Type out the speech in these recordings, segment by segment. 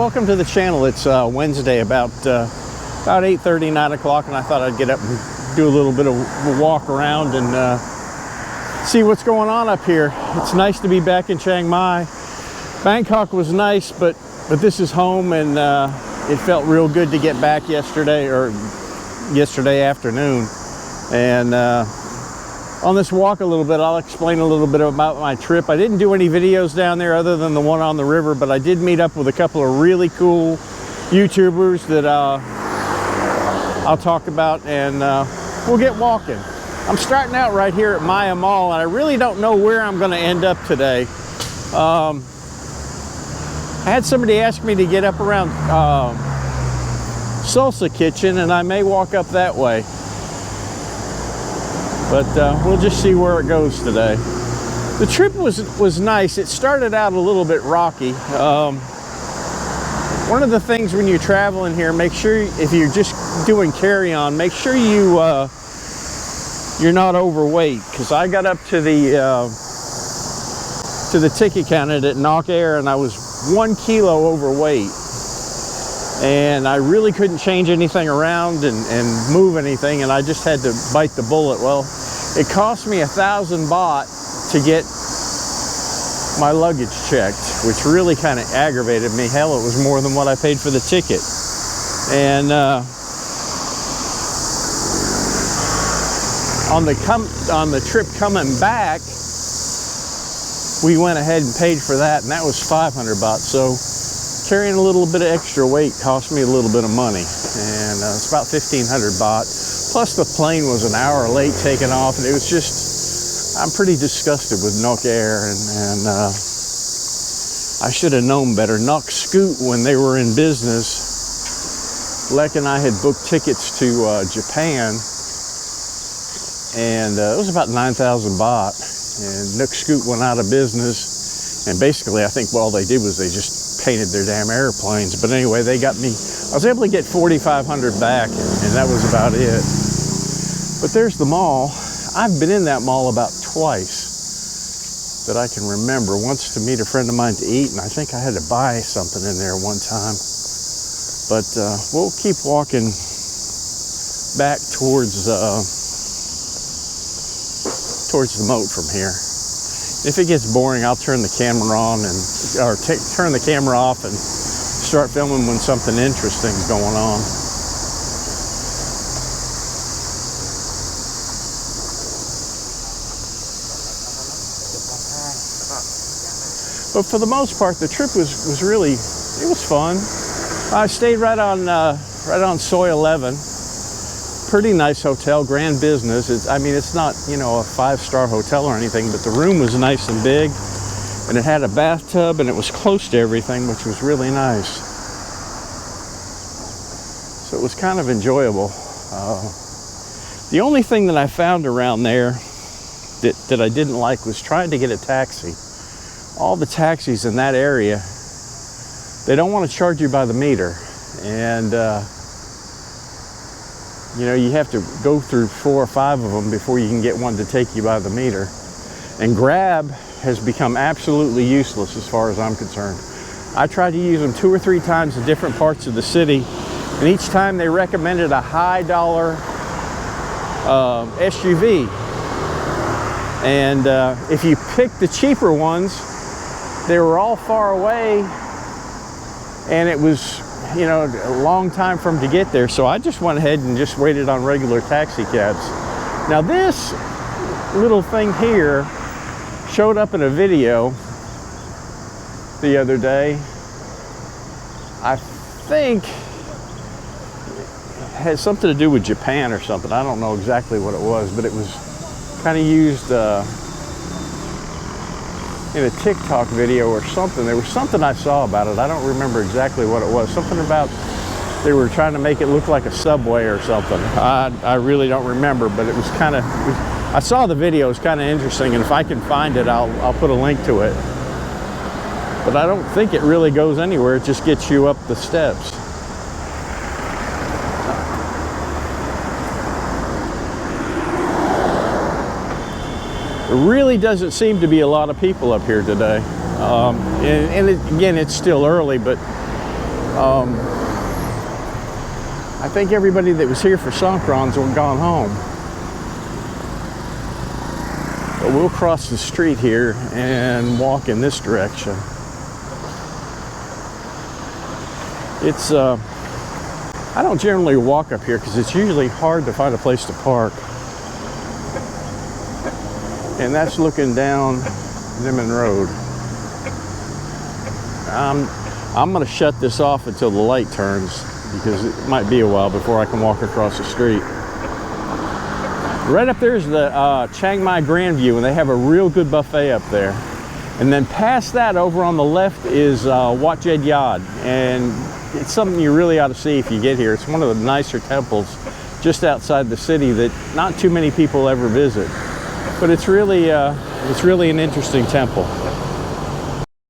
welcome to the channel. It's Wednesday, about 8:30, 9 o'clock, and I thought I'd get up and do a little bit of a walk around and see what's going on up here. It's nice to be back in Chiang Mai. Bangkok was nice, but this is home, and it felt real good to get back yesterday afternoon. And on this walk a little bit, I'll explain a little bit about my trip. I didn't do any videos down there other than the one on the river, but I did meet up with a couple of really cool YouTubers that I'll talk about, and we'll get walking. I'm starting out right here at Maya Mall, and I really don't know where I'm going to end up today. I had somebody ask me to get up around Salsa Kitchen, and I may walk up that way. But we'll just see where it goes today. The trip was nice. It started out a little bit rocky. One of the things when you're traveling here, make sure if you're just doing carry-on, make sure you're not overweight. Because I got up to the ticket counter at Nok Air, and I was 1 kilo overweight. And I really couldn't change anything around and move anything, and I just had to bite the bullet. Well, it cost me 1,000 baht to get my luggage checked, which really kind of aggravated me. Hell, it was more than what I paid for the ticket. And on the trip coming back, we went ahead and paid for that, and that was 500 baht. So carrying a little bit of extra weight cost me a little bit of money, and it's about 1,500 baht. Plus the plane was an hour late taking off, and it was just, I'm pretty disgusted with Nok Air, and I should have known better. Nok Scoot, when they were in business, Lek and I had booked tickets to Japan, and it was about 9,000 baht, and Nok Scoot went out of business. And basically, I think all they did was they just painted their damn airplanes. But anyway, they got me, I was able to get 4,500 back, and that was about it. But there's the mall. I've been in that mall about twice that I can remember. Once to meet a friend of mine to eat, and I think I had to buy something in there one time. But we'll keep walking back towards the moat from here. If it gets boring, I'll turn the camera on or turn the camera off and start filming when something interesting's going on. But for the most part, the trip was really, it was fun. I stayed right on Soi 11. Pretty nice hotel, grand business. It's not, you know, a 5-star hotel or anything, but the room was nice and big, and it had a bathtub, and it was close to everything, which was really nice. So it was kind of enjoyable. The only thing that I found around there that I didn't like was trying to get a taxi. All the taxis in that area, they don't want to charge you by the meter, and you know, you have to go through 4 or 5 of them before you can get one to take you by the meter. And Grab has become absolutely useless as far as I'm concerned. I tried to use them 2 or 3 times in different parts of the city, and each time they recommended a high dollar SUV. And if you picked the cheaper ones, they were all far away, and it was, you know, a long time for them to get there. So I just went ahead and just waited on regular taxi cabs. Now this little thing here showed up in a video the other day. I think it has something to do with Japan or something. I don't know exactly what it was, but it was kind of used in a TikTok video or something. There was something I saw about it. I don't remember exactly what it was. Something about they were trying to make it look like a subway or something. I really don't remember, but it was kind of, I saw the video. It was kind of interesting, and if I can find it, I'll put a link to it. But I don't think it really goes anywhere. It just gets you up the steps. There really doesn't seem to be a lot of people up here today. Again, it's still early, but I think everybody that was here for Songkran's were gone home. But we'll cross the street here and walk in this direction. It's, I don't generally walk up here because it's usually hard to find a place to park. And that's looking down Niman Road. I'm going to shut this off until the light turns because it might be a while before I can walk across the street. Right up there is the Chiang Mai Grand View, and they have a real good buffet up there. And then past that, over on the left, is Wat Jed Yad, and it's something you really ought to see if you get here. It's one of the nicer temples just outside the city that not too many people ever visit. But it's really an interesting temple.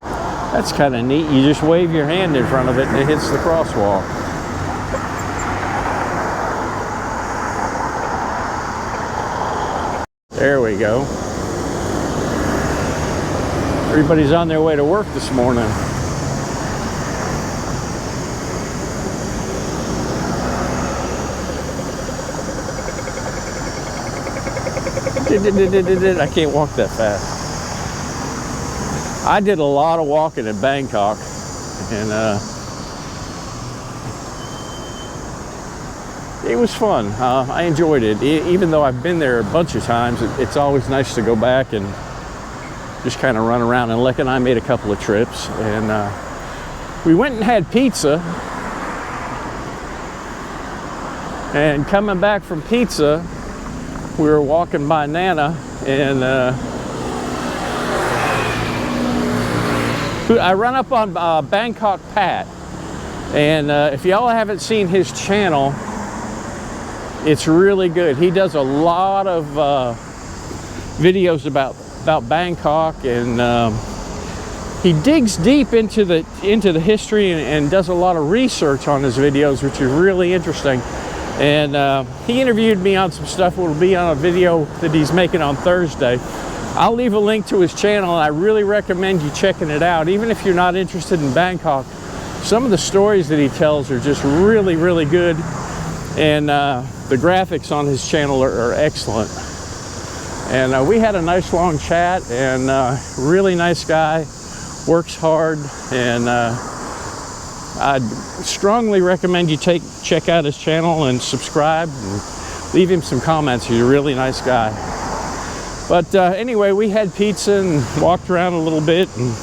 That's kind of neat. You just wave your hand in front of it and it hits the crosswalk. There we go. Everybody's on their way to work this morning. I can't walk that fast. I did a lot of walking in Bangkok, and it was fun. I enjoyed it. Even though I've been there a bunch of times, it's always nice to go back and just kind of run around. And Leck and I made a couple of trips, and we went and had pizza. And coming back from pizza, we were walking by Nana, and I run up on Bangkok Pat, and if y'all haven't seen his channel, it's really good. He does a lot of videos about Bangkok, and he digs deep into the history and does a lot of research on his videos, which is really interesting. And he interviewed me on some stuff. It'll be on a video that he's making on Thursday. I'll leave a link to his channel, and I really recommend you checking it out. Even if you're not interested in Bangkok, some of the stories that he tells are just really, really good. And the graphics on his channel are excellent. And we had a nice long chat, and really nice guy, works hard, and I'd strongly recommend you check out his channel and subscribe and leave him some comments. He's a really nice guy. But anyway, we had pizza and walked around a little bit and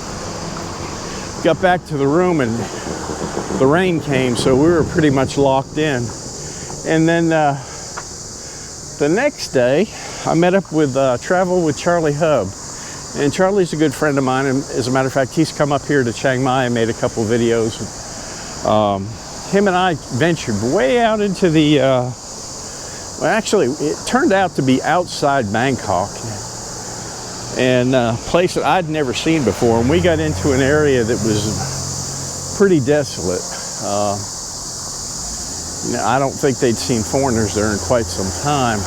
got back to the room, and the rain came, so we were pretty much locked in. And then the next day, I met up with Travel with Charlie Hub. And Charlie's a good friend of mine, and as a matter of fact, he's come up here to Chiang Mai and made a couple videos. Him and I ventured way out into the, well, actually, it turned out to be outside Bangkok, and a place that I'd never seen before. And we got into an area that was pretty desolate. You know, I don't think they'd seen foreigners there in quite some time.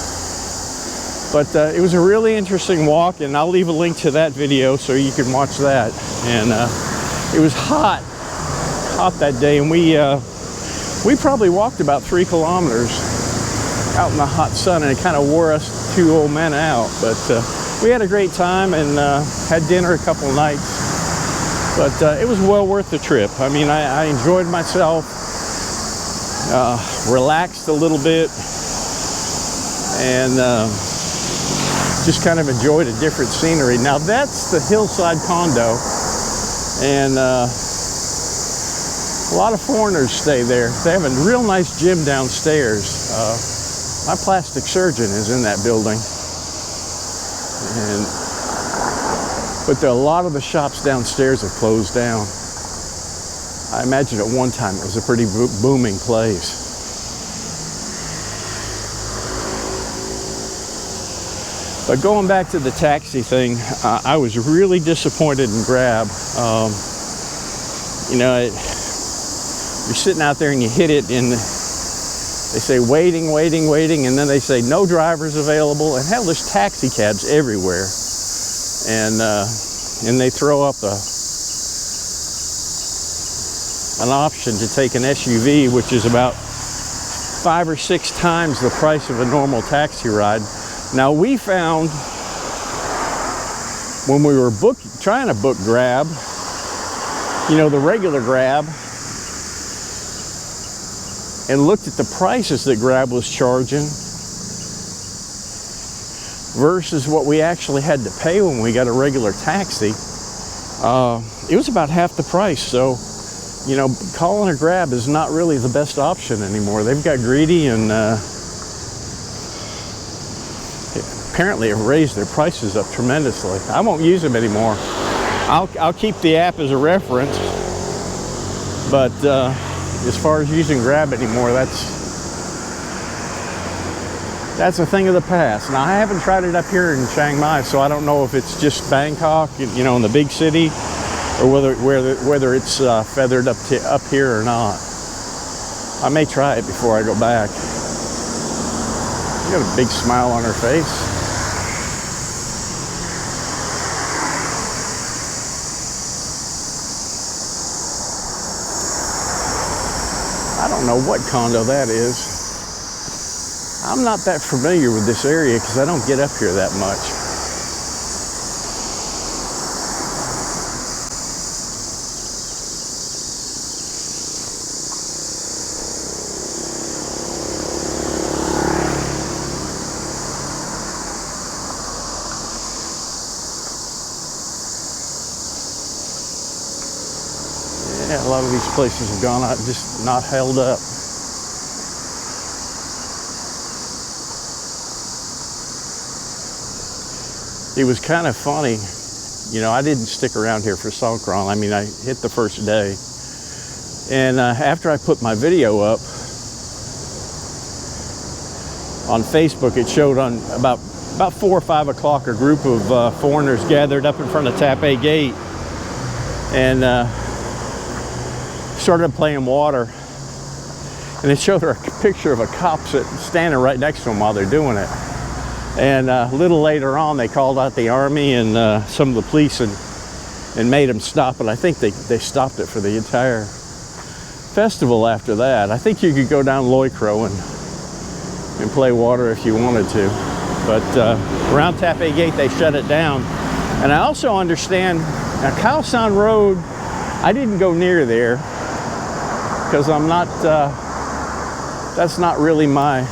But it was a really interesting walk, and I'll leave a link to that video so you can watch that. And it was hot that day, and we probably walked about 3 kilometers out in the hot sun, and it kind of wore us 2 old men out. But we had a great time, and had dinner a couple nights. But it was well worth the trip. I mean, I enjoyed myself, relaxed a little bit, and just kind of enjoyed a different scenery. Now that's the hillside condo, and a lot of foreigners stay there. They have a real nice gym downstairs. My plastic surgeon is in that building, but a lot of the shops downstairs have closed down. I imagine at one time it was a pretty booming place. But going back to the taxi thing, I was really disappointed in Grab. You know, you're sitting out there and you hit it, and they say waiting, waiting, waiting, and then they say no drivers available, and hell, there's taxi cabs everywhere, and they throw up a an option to take an SUV, which is about 5 or 6 times the price of a normal taxi ride. Now, we found when we were trying to book Grab, you know, the regular Grab, and looked at the prices that Grab was charging versus what we actually had to pay when we got a regular taxi, it was about half the price. So, you know, calling a Grab is not really the best option anymore. They've got greedy and apparently have raised their prices up tremendously. I won't use them anymore. I'll keep the app as a reference, but as far as using Grab anymore, that's a thing of the past. Now, I haven't tried it up here in Chiang Mai, so I don't know if it's just Bangkok, you know, in the big city, or whether it's feathered up here or not. I may try it before I go back. She got a big smile on her face. I don't know what condo that is. I'm not that familiar with this area because I don't get up here that much. Yeah, a lot of these places have gone out, just not held up. It was kind of funny, you know, I didn't stick around here for Songkran. I mean, I hit the first day. And after I put my video up on Facebook, it showed on about 4 or 5 o'clock, a group of foreigners gathered up in front of Taipei Gate and started playing water. And it showed her a picture of a cop standing right next to them while they're doing it. And a little later on, they called out the army and some of the police and made them stop it. I think they stopped it for the entire festival after that. I think you could go down Loi Kro and play water if you wanted to. But around Taipei Gate, they shut it down. And I also understand, now Khao San Road, I didn't go near there because I'm not, that's not really my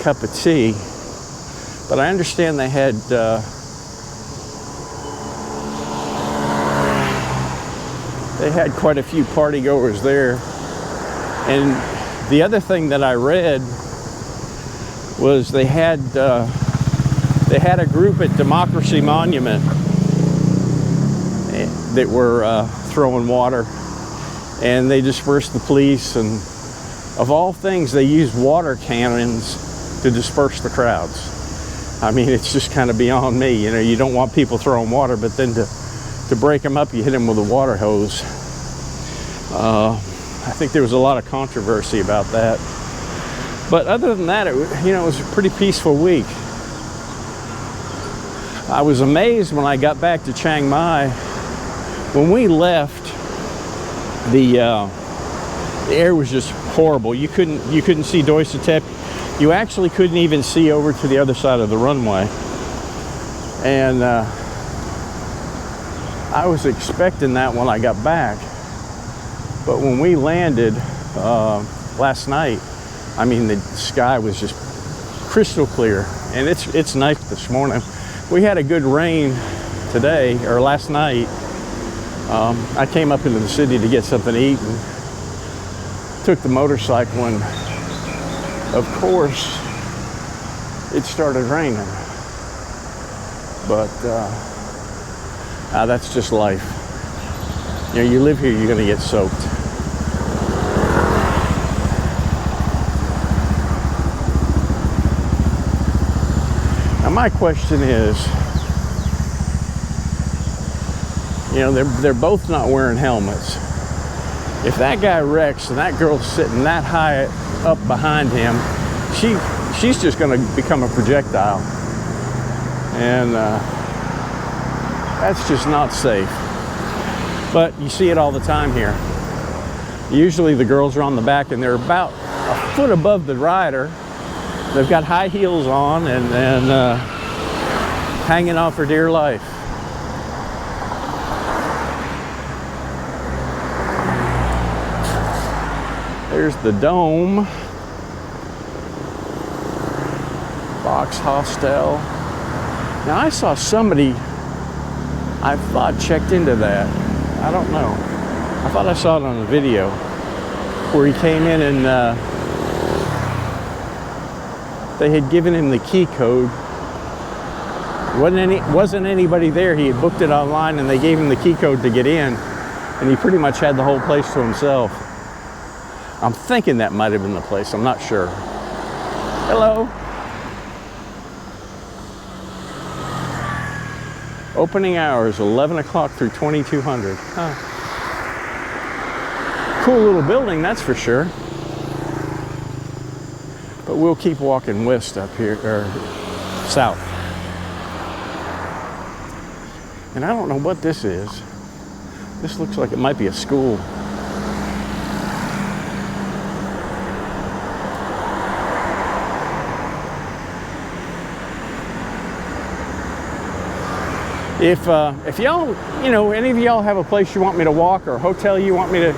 cup of tea. But I understand they had quite a few party goers there. And the other thing that I read was they had a group at Democracy Monument that were throwing water, and they dispersed the police, and of all things, they used water cannons to disperse the crowds. I mean, it's just kind of beyond me. You know, you don't want people throwing water, but then to break them up, you hit them with a water hose. I think there was a lot of controversy about that. But other than that, it was a pretty peaceful week. I was amazed when I got back to Chiang Mai. When we left, the air was just horrible. You couldn't see Doi Satep. You actually couldn't even see over to the other side of the runway. And I was expecting that when I got back. But when we landed last night, I mean, the sky was just crystal clear. And it's nice this morning. We had a good rain today, or last night. I came up into the city to get something to eat and took the motorcycle, and of course it started raining. But that's just life. You know, you live here, you're gonna get soaked. Now my question is, you know, they're both not wearing helmets. If that guy wrecks and that girl's sitting that high up behind him, she's just going to become a projectile. And that's just not safe. But you see it all the time here. Usually the girls are on the back and they're about a foot above the rider. They've got high heels on and hanging on for dear life. There's the dome. Box Hostel. Now I saw somebody, I thought, checked into that. I don't know. I thought I saw it on a video where he came in and they had given him the key code. Wasn't anybody there. He had booked it online and they gave him the key code to get in, and he pretty much had the whole place to himself. I'm thinking that might have been the place. I'm not sure. Hello. Opening hours 11 o'clock through 2200. Huh. Cool little building, that's for sure. But we'll keep walking west up here, or south. And I don't know what this is. This looks like it might be a school. If y'all, you know, any of y'all have a place you want me to walk or a hotel you want me to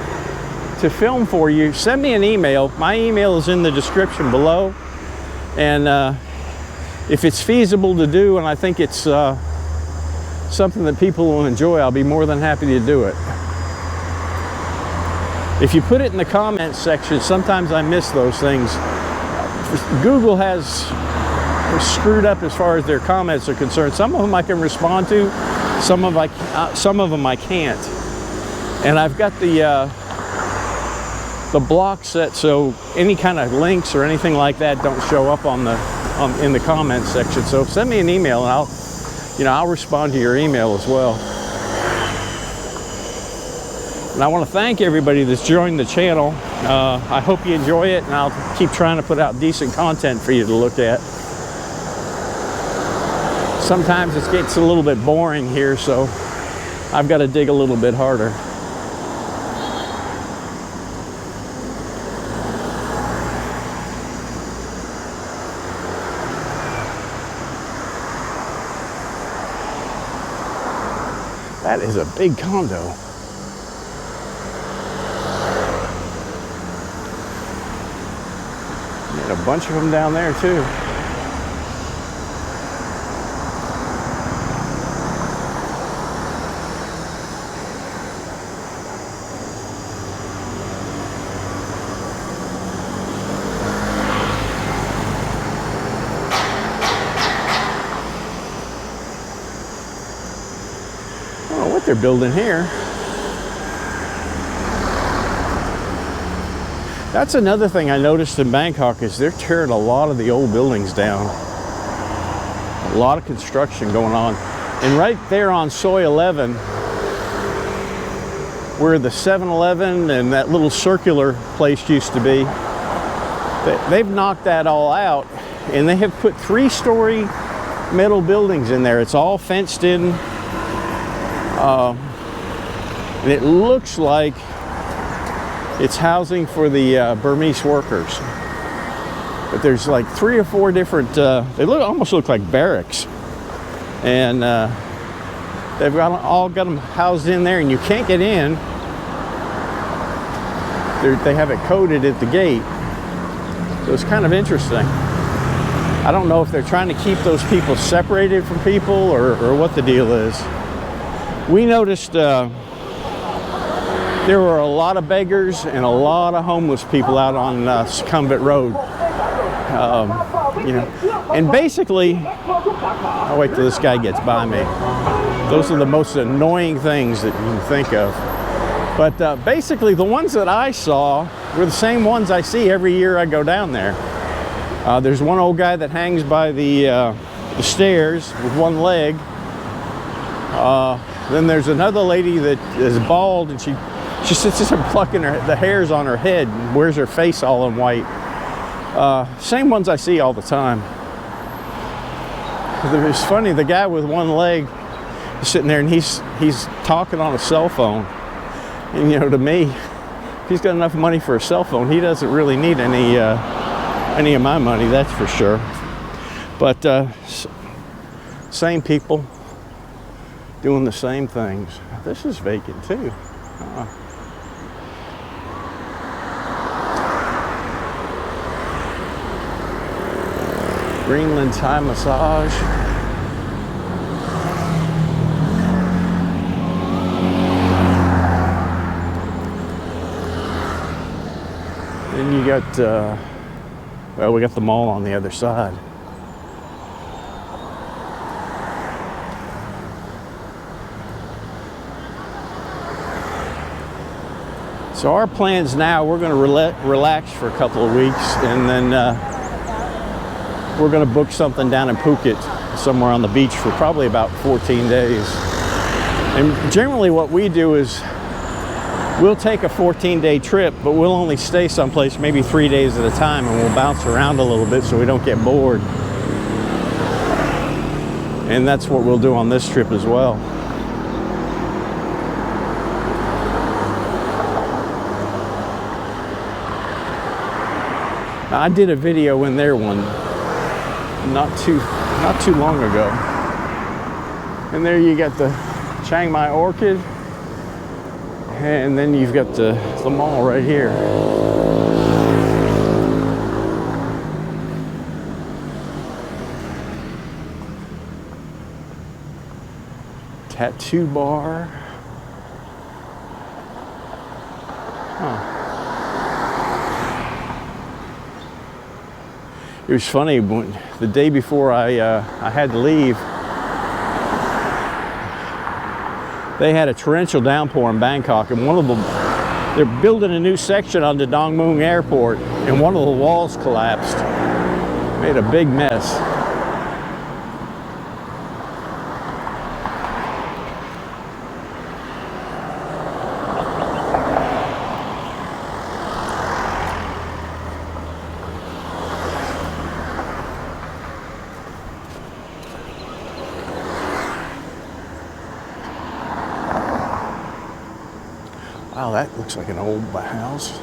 film for you, send me an email. My email is in the description below. And if it's feasible to do and I think it's something that people will enjoy, I'll be more than happy to do it. If you put it in the comments section, sometimes I miss those things. Google has screwed up as far as their comments are concerned. Some of them I can respond to, some of them I can't. And I've got the block set so any kind of links or anything like that don't show up in the comments section. So send me an email and I'll respond to your email as well. And I want to thank everybody that's joined the channel. I hope you enjoy it, and I'll keep trying to put out decent content for you to look at. Sometimes it gets a little bit boring here, so I've got to dig a little bit harder. That is a big condo. And a bunch of them down there too. They're building here. That's another thing I noticed in Bangkok is they're tearing a lot of the old buildings down. A lot of construction going on. And right there on Soi 11, where the 7-Eleven and that little circular place used to be, they've knocked that all out, and they have put 3-story metal buildings in there. It's all fenced in. And it looks like it's housing for the Burmese workers. But there's like 3 or 4 different, they almost look like barracks. And they've all got them housed in there, and you can't get in. They have it coded at the gate. So it's kind of interesting. I don't know if they're trying to keep those people separated from people or what the deal is. We noticed there were a lot of beggars and a lot of homeless people out on Sukhumvit Road. You know, and basically, I'll wait till this guy gets by me. Those are the most annoying things that you can think of. But basically, the ones that I saw were the same ones I see every year I go down there. There's one old guy that hangs by the stairs with one leg. Then there's another lady that is bald, and she sits there plucking the hairs on her head and wears her face all in white. Same ones I see all the time. It's funny, the guy with one leg is sitting there and he's talking on a cell phone. And you know, to me, he's got enough money for a cell phone. He doesn't really need any of my money, that's for sure. But same people doing the same things. This is vacant too. Greenland Thai massage. Then you got, well, we got the mall on the other side. So our plans now, we're going to relax for a couple of weeks, and then we're going to book something down in Phuket, somewhere on the beach, for probably about 14 days. And generally what we do is we'll take a 14-day trip, but we'll only stay someplace maybe 3 days at a time, and we'll bounce around a little bit so we don't get bored. And that's what we'll do on this trip as well. Now, I did a video in there not too long ago. And there you got the Chiang Mai Orchid, and then you've got the mall right here. Tattoo bar. Huh. It was funny, when the day before I had to leave, they had a torrential downpour in Bangkok, and one of them, they're building a new section on the Dong Mueang Airport, and one of the walls collapsed. Made a big mess. Wow, that looks like an old house.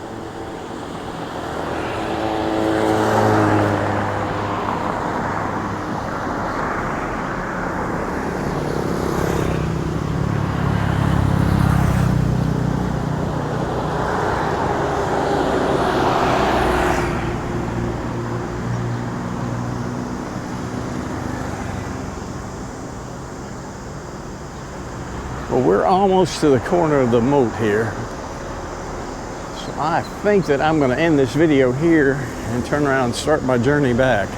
Well, we're almost to the corner of the moat here. So I think that I'm going to end this video here and turn around and start my journey back.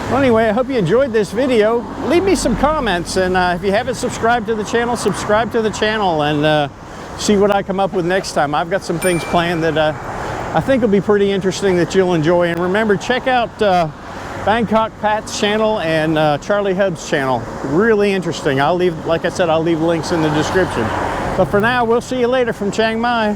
Well, anyway, I hope you enjoyed this video. Leave me some comments, and if you haven't subscribed to the channel, subscribe to the channel and see what I come up with next time. I've got some things planned that I think will be pretty interesting that you'll enjoy. And remember, check out Bangkok Pat's channel and Charlie Hub's channel. Really interesting. I'll leave, like I said, I'll leave links in the description. But for now, we'll see you later from Chiang Mai.